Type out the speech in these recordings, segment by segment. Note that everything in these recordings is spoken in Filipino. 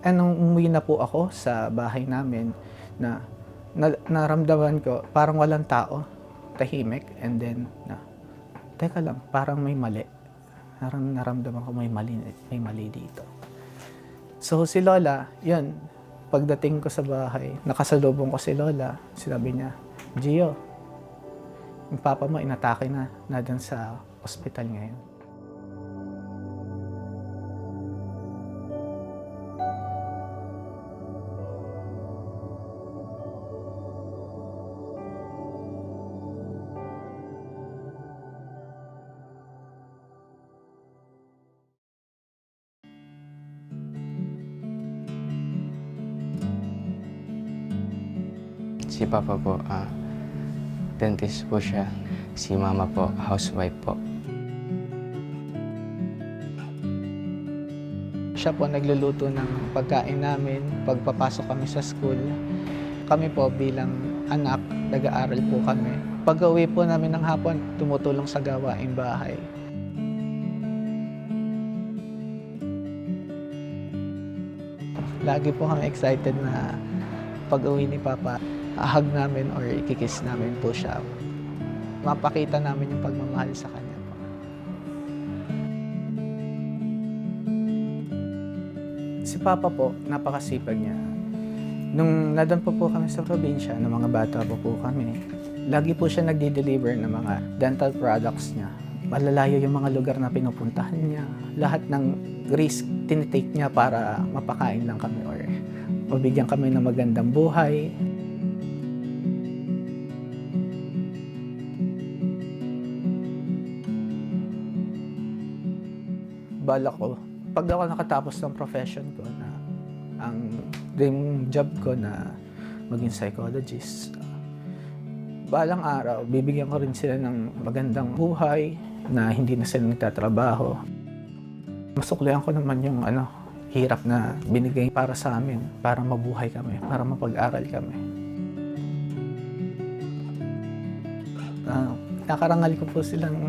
Nung umuwi na po ako sa bahay namin naramdaman ko parang walang tao, tahimik, and then teka lang, parang may mali. Parang naramdaman ko may mali dito. So si Lola, yun, pagdating ko sa bahay, nakasalubong ko si Lola, sinabi niya, "Gio, yung papa mo inatake na dun sa ospital ngayon." Si Papa po, dentist po siya. Si Mama po, housewife po. Siya po nagluluto ng pagkain namin pagpapasok kami sa school. Kami po bilang anak, nag-aaral po kami. Pag-uwi po namin ng hapon, tumutulong sa gawaing bahay. Lagi po kami excited na pag-uwi ni Papa, hahag namin or ikikiss namin po siya. Mapakita namin yung pagmamahal sa kanya po. Si Papa po, napakasipag niya. Nung nadan po kami sa probinsya, ng mga bata po kami, lagi po siya nagde-deliver ng mga dental products niya. Malalayo yung mga lugar na pinupuntahan niya. Lahat ng risk, tinitake niya para mapakain lang kami or mabigyan kami ng magandang buhay. Balak ko, pag ako nakatapos ng profession ko na ang dream job ko na maging psychologist, balang araw, bibigyan ko rin sila ng magandang buhay na hindi na sila nagtatrabaho. Masuklihan ko naman yung hirap na binigay para sa amin, para mabuhay kami, para mapag-aral kami. Nakarangal ko po silang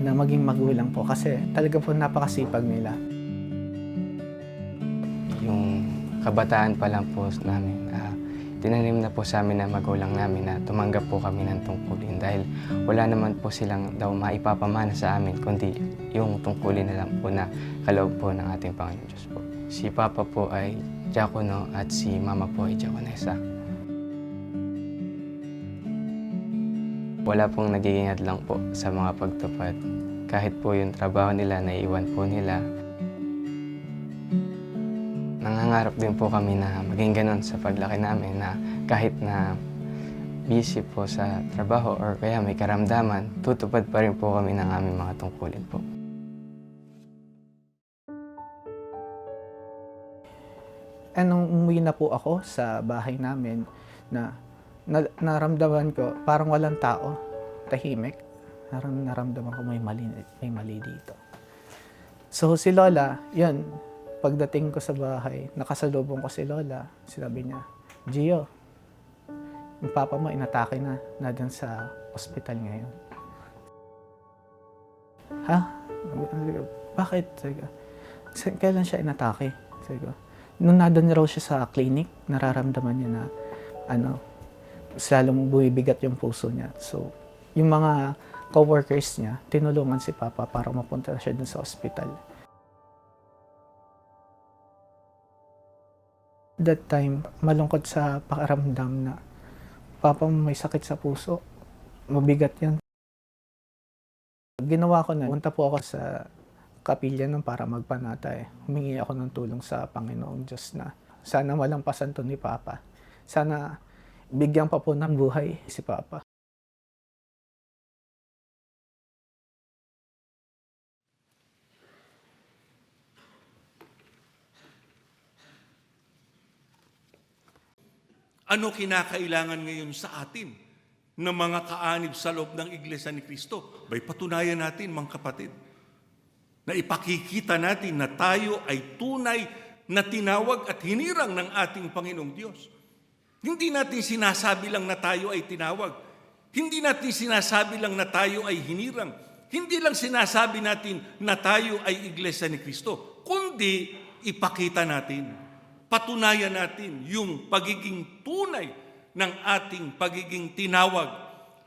na maging magulang po kasi talaga po napakasipag nila. Yung kabataan pa lang po namin, tinanim na po sa amin na magulang namin na tumanggap po kami ng tungkulin dahil wala naman po silang daw maipapamana sa amin kundi yung tungkulin na lang po na kaloob po ng ating Panginoon Diyos po. Si Papa po ay diakono at si Mama po ay diakonesa. Wala pong nagiging hadlang po sa mga pagtupad. Kahit po yung trabaho nila, naiiwan po nila. Nangangarap din po kami na maging ganun sa paglaki namin na kahit na busy po sa trabaho or kaya may karamdaman, tutupad pa rin po kami ng aming mga tungkulin po. Nung umuwi na po ako sa bahay namin naramdaman ko parang walang tao, tahimik. Parang naramdaman ko may mali dito. So si Lola, yun, pagdating ko sa bahay, nakasalubong ko si Lola, sinabi niya, "Gio, yung papa mo inatake na dun sa ospital ngayon." "Ha? Bakit?" Sabi ko, "Kailan siya inatake?" Sabi ko, nung nadun raw siya sa clinic, nararamdaman niya na lalong bumibigat yung puso niya. So, yung mga co-workers niya, tinulungan si Papa para mapunta siya dun sa ospital. That time, malungkot sa pakiramdam na Papa mo may sakit sa puso. Mabigat yan. Ginawa ko na, punta po ako sa kapilya nun para magpanatay. Humingi ako ng tulong sa Panginoong Diyos na sana malampasan to ni Papa. Sana bigyan pa po ng buhay si Papa. Ano kinakailangan ngayon sa atin na mga kaanib sa loob ng Iglesia ni Cristo? Bay patunayan natin, mga kapatid, na ipakikita natin na tayo ay tunay na tinawag at hinirang ng ating Panginoong Diyos. Hindi natin sinasabi lang na tayo ay tinawag. Hindi natin sinasabi lang na tayo ay hinirang. Hindi lang sinasabi natin na tayo ay Iglesia ni Cristo, kundi ipakita natin, patunayan natin yung pagiging tunay ng ating pagiging tinawag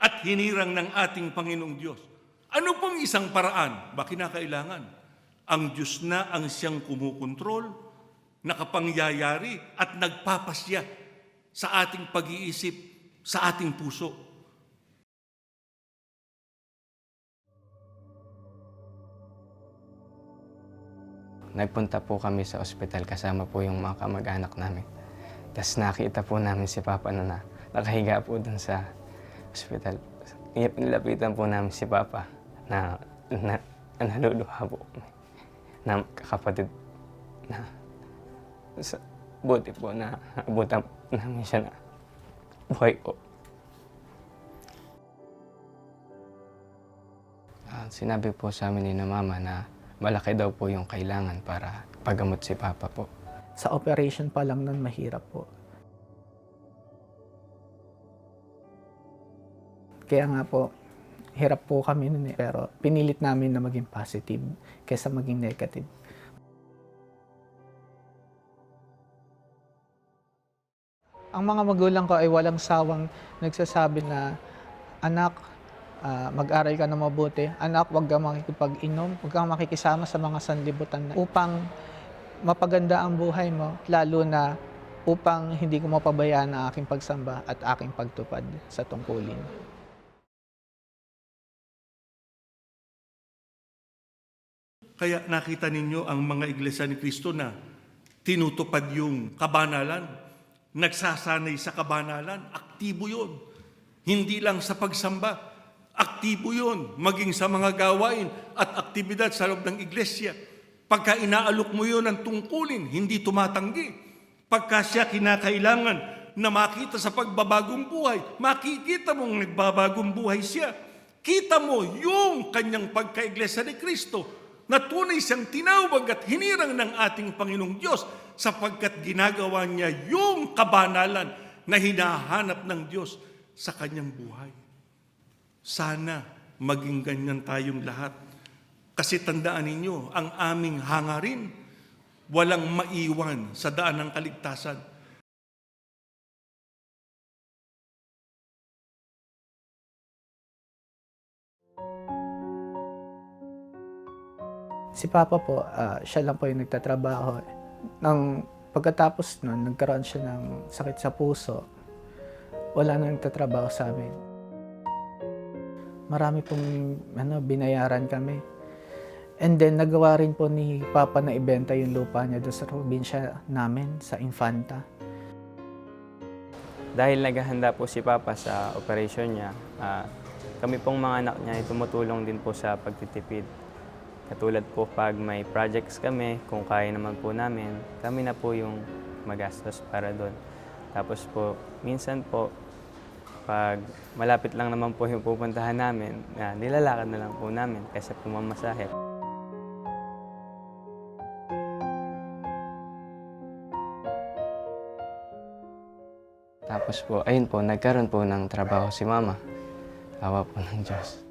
at hinirang ng ating Panginoong Diyos. Ano pong isang paraan? Ba kinakailangan? Ang Diyos na ang siyang kumukontrol, nakapangyayari at nagpapasya sa ating pag-iisip, sa ating puso. Nagpunta po kami sa ospital kasama po yung mga kamag-anak namin. Tapos nakita po namin si Papa na nakahiga po dun sa ospital. Nilapitan po namin si Papa na naluluha po na kakapatid na buti po na abutan namin siya na buhay po. Sinabi po sa amin ni Mama na malaki daw po yung kailangan para pagamot si Papa po. Sa operation pa lang nun, mahirap po. Kaya nga po, hirap po kami nun eh. Pero pinilit namin na maging positive kaysa maging negative. Ang mga magulang ko ay walang sawang nagsasabi na, anak, mag-aral ka na mabuti. Anak, huwag kang makikipag-inom, huwag kang makikisama sa mga sanlibutan upang mapaganda ang buhay mo, lalo na upang hindi ko mapabayaan ang aking pagsamba at aking pagtupad sa tungkulin. Kaya nakita ninyo ang mga iglesia ni Cristo na tinutupad yung kabanalan, nagsasanay sa kabanalan, aktibo yun. Hindi lang sa pagsamba, aktibo yun, maging sa mga gawain at aktibidad sa loob ng iglesia. Pagka inaalok mo yun ang tungkulin, hindi tumatanggi. Pagka siya kinakailangan na makita sa pagbabagong buhay, makikita mong nagbabagong buhay siya. Kita mo yung kanyang pagka-iglesia ni Cristo na tunay siyang tinawag at hinirang ng ating Panginoong Diyos sapagkat ginagawa niya yung kabanalan na hinahanap ng Diyos sa kanyang buhay. Sana maging ganyan tayong lahat. Kasi tandaan ninyo, ang aming hangarin, walang maiwan sa daan ng kaligtasan. Si Papa po, siya lang po yung nagtatrabaho. Pagkatapos nun, nagkaroon siya ng sakit sa puso. Wala nang nagtatrabaho sa amin. Marami pong binayaran kami. And then, nagawa rin po ni Papa na ibenta yung lupa niya doon sa probinsya namin, sa Infanta. Dahil naghahanda po si Papa sa operation niya, kami pong mga anak niya ay tumutulong din po sa pagtitipid. Katulad po pag may projects kami, kung kaya naman po namin, kami na po yung magastos para doon. Tapos po, minsan po, pag malapit lang naman po yung pupuntahan namin, nilalakad na lang po namin kasi pumamasahe. Tapos po, ayun po, nagkaroon po ng trabaho si Mama. Awa po ng Diyos.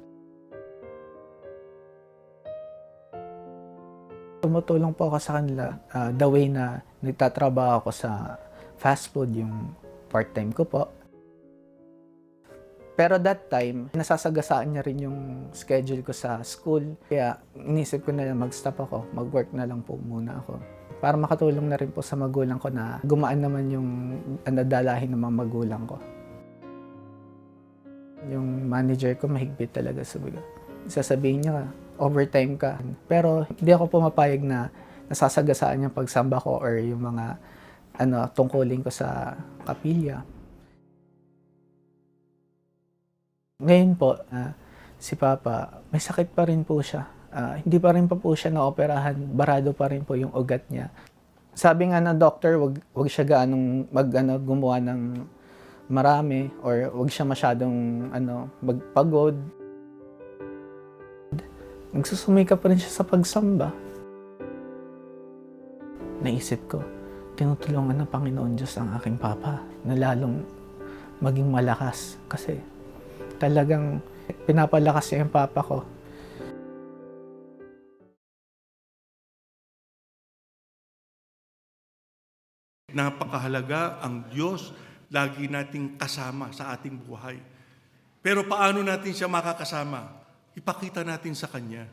Tumutulong po ako sa kanila the way na nagtatrabaho ako sa fast food, yung part-time ko po. Pero that time, nasasagasaan niya rin yung schedule ko sa school. Kaya inisip ko na lang mag-stop ako, mag-work na lang po muna ako. Para makatulong na rin po sa magulang ko na gumaan naman yung nadalahin ng mga magulang ko. Yung manager ko mahigpit talaga, sasabihin niya, overtime ka. Pero hindi ako pumapayag na nasasagasaan yung pagsamba ko or yung mga tungkulin ko sa kapilya. Ngayon po, si Papa, may sakit pa rin po siya. Hindi pa rin po siya naoperahan, barado pa rin po yung ugat niya. Sabi nga ng doctor, wag siya gaanong gumawa ng marami or wag siya masyadong magpagod. Nagsusumikap pa rin siya sa pagsamba. Naisip ko, tinutulungan ng Panginoon Diyos ang aking Papa na lalong maging malakas kasi talagang pinapalakas niya yung Papa ko. napakahalaga ang Diyos lagi nating kasama sa ating buhay. Pero paano natin siya makakasama? Ipakita natin sa Kanya.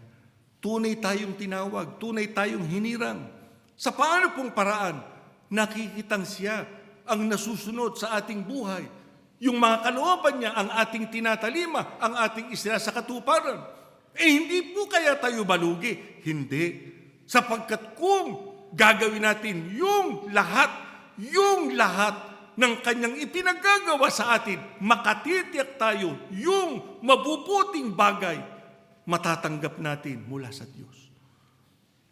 Tunay tayong tinawag, tunay tayong hinirang. Sa paano pong paraan? Nakikitang siya ang nasusunod sa ating buhay. Yung mga kalooban niya ang ating tinatalima, ang ating isla sa katuparan. Hindi po kaya tayo balugi. Hindi. Sapagkat kung gagawin natin yung lahat ng kanyang ipinagagawa sa atin, makatitiyak tayo yung mabubuting bagay, matatanggap natin mula sa Diyos.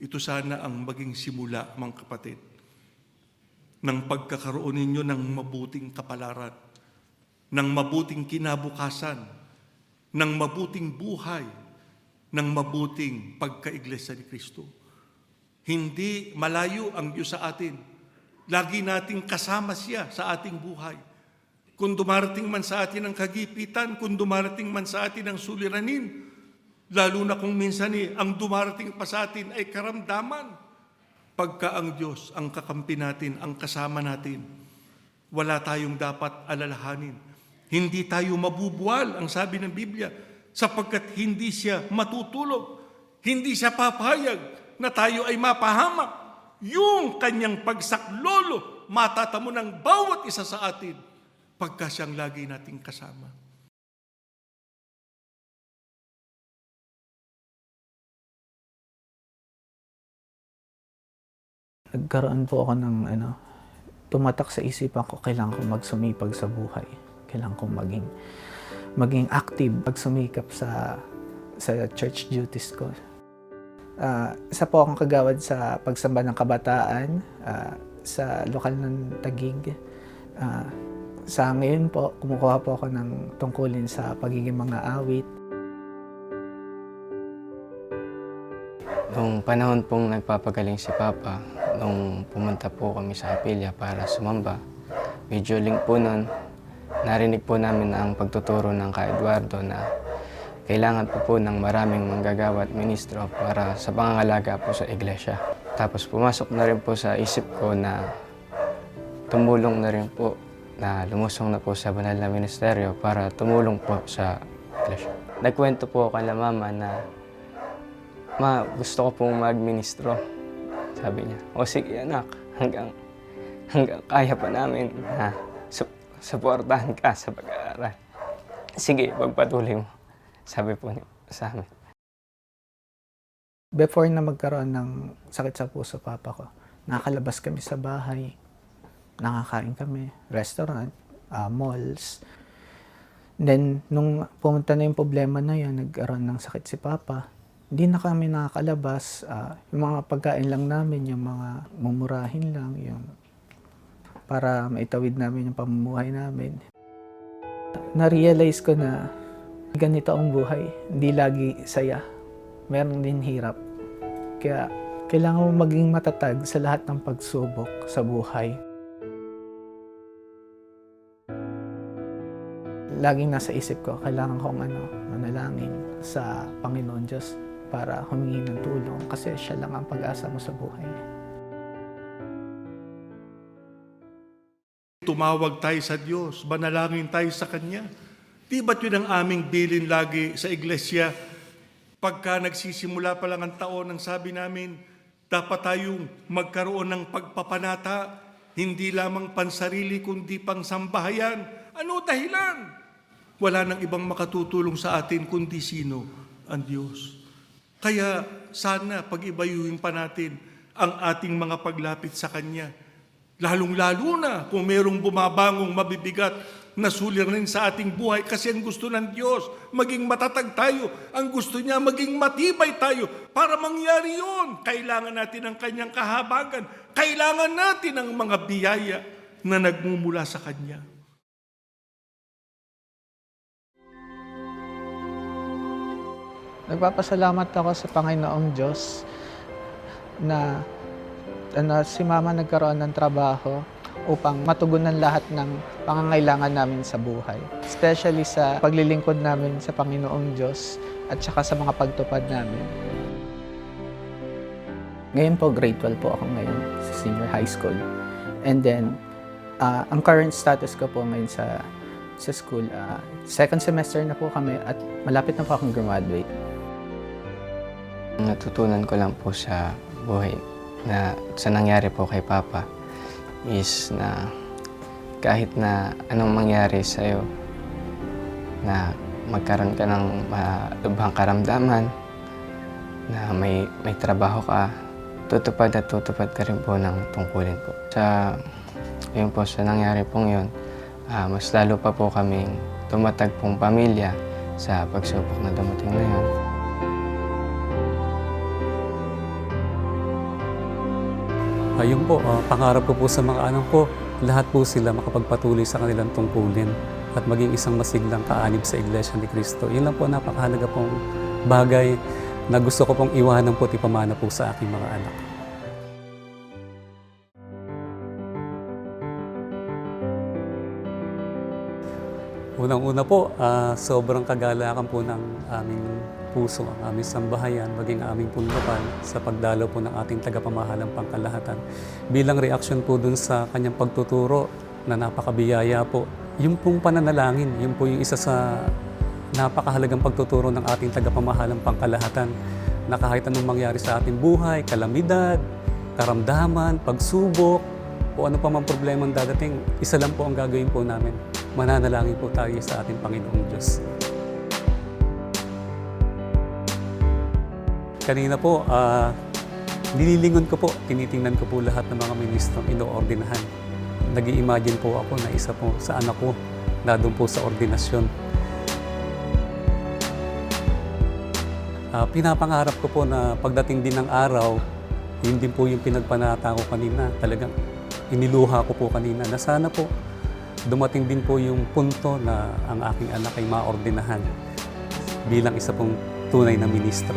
Ito sana ang maging simula, mga kapatid, ng pagkakaroon ninyo ng mabuting kapalaran, ng mabuting kinabukasan, ng mabuting buhay, ng mabuting pagkaiglesia ni Kristo. Hindi malayo ang Diyos sa atin. Lagi nating kasama siya sa ating buhay. Kung dumarating man sa atin ang kagipitan, kung dumarating man sa atin ang suliranin, lalo na kung minsan ang dumarating pa sa atin ay karamdaman. Pagka ang Diyos ang kakampi natin, ang kasama natin, wala tayong dapat alalahanin. Hindi tayo mabubuwal, ang sabi ng Biblia, sapagkat hindi siya matutulog, hindi siya papayag na tayo ay mapahamak. Yung kanyang pagsaklolo, matatamo ng bawat isa sa atin pagka siyang lagi nating kasama. Nagkaroon po ako ng tumatak sa isipan ko, kailangan kong magsumipag sa buhay. Kailangan kong maging active, pagsumikap sa church duties ko. Isa po akong kagawad sa pagsamba ng kabataan sa lokal ng Taguig. Sa ngayon po, kumukuha po ako ng tungkulin sa pagiging mga awit. Nung panahon pong nagpapagaling si Papa, nung pumunta po kami sa Kapilya para sumamba, medyo link po nun, narinig po namin ang pagtuturo ng Ka Eduardo na kailangan po ng maraming manggagawa at ministro para sa pangangalaga po sa iglesia. Tapos pumasok na rin po sa isip ko na tumulong na rin po, na lumusong na po sa banal na ministeryo para tumulong po sa iglesia. Nagkwento po ako kay Mama na, "Ma, gusto ko pong mag-ministro." Sabi niya, "O sige anak, hanggang kaya pa namin na suportahan ka sa pag-aaral. Sige, pagpatuloy mo." Sabi po niya sa amin. Before na magkaroon ng sakit sa puso papa ko, nakakalabas kami sa bahay, nakakain kami, restaurant, malls. Then, nung pumunta na yung problema na yun, nagkaroon ng sakit si papa, hindi na kami nakakalabas. Yung mga pagkain lang namin, yung mga mumurahin lang, yung para maitawid namin yung pamumuhay namin. Na-realize ko na ganito ang buhay, hindi lagi saya. Meron din hirap. Kaya kailangan mo maging matatag sa lahat ng pagsubok sa buhay. Laging nasa isip ko, kailangan kong manalangin sa Panginoon Diyos para humingi ng tulong kasi siya lang ang pag-asa mo sa buhay. Tumawag tayo sa Diyos, manalangin tayo sa Kanya. Di ba't yun ang aming bilin lagi sa iglesia? Pagka nagsisimula pa lang ang taon, ang sabi namin, dapat tayong magkaroon ng pagpapanata, hindi lamang pansarili kundi pang sambahayan. Ano dahilan? Wala nang ibang makatutulong sa atin kundi sino? Ang Diyos. Kaya sana pag-ibayuhin pa natin ang ating mga paglapit sa Kanya. Lalong-lalo na kung mayroong bumabangong mabibigat na suliranin sa ating buhay kasi ang gusto ng Diyos, maging matatag tayo. Ang gusto niya, maging matibay tayo. Para mangyari yun, kailangan natin ang Kanyang kahabagan. Kailangan natin ang mga biyaya na nagmumula sa Kanya. Nagpapasalamat ako sa Panginoong Diyos na si Mama nagkaroon ng trabaho upang matugunan lahat ng pangangailangan namin sa buhay. Especially sa paglilingkod namin sa Panginoong Diyos at saka sa mga pagtupad namin. Ngayon po, grade 12 po ako ngayon sa senior high school. And then, ang current status ko po ngayon sa school, second semester na po kami at malapit na po akong graduate. Natutunan ko lang po sa buhay na sa nangyari po kay Papa is na kahit na anong mangyari sa'yo, na magkaroon ka ng lubhang karamdaman, na may trabaho ka, tutupad at tutupad ka rin po ng tungkulin po. Sa nangyari pong yun, mas lalo pa po kaming tumatag pong pamilya sa pagsubok na dumating na yun. Ayun po, pangarap ko po sa mga anak ko, lahat po sila makapagpatuloy sa kanilang tungkulin at maging isang masiglang kaanib sa Iglesia ni Cristo. Yun lang po napakahalaga pong bagay na gusto ko pong iwanan po at ipamana po sa aking mga anak. Unang-una po, sobrang kagalakan po ng aming puso, ang aming sambahayan, maging aming punlapan sa pagdalaw po ng ating tagapamahalang pangkalahatan. Bilang reaksyon po dun sa kanyang pagtuturo na napakabiyaya po, yung pong pananalangin, yun po yung isa sa napakahalagang pagtuturo ng ating tagapamahalang pangkalahatan na kahit anong mangyari sa ating buhay, kalamidad, karamdaman, pagsubok, o ano pa man problema ang dadating, isa lang po ang gagawin po namin. Mananalangin po tayo sa ating Panginoong Diyos. Kanina po, nililingon ko po, tinitingnan ko po lahat ng mga ministrong inoordinahan. Nag-i-imagine po ako na isa po sa anak ko na doon po sa ordinasyon. Pinapangarap ko po na pagdating din ng araw, yun din po yung pinagpanata ko kanina. Talagang iniluha ko po kanina na sana po dumating din po yung punto na ang aking anak ay maordinahan bilang isa pong tunay na ministro.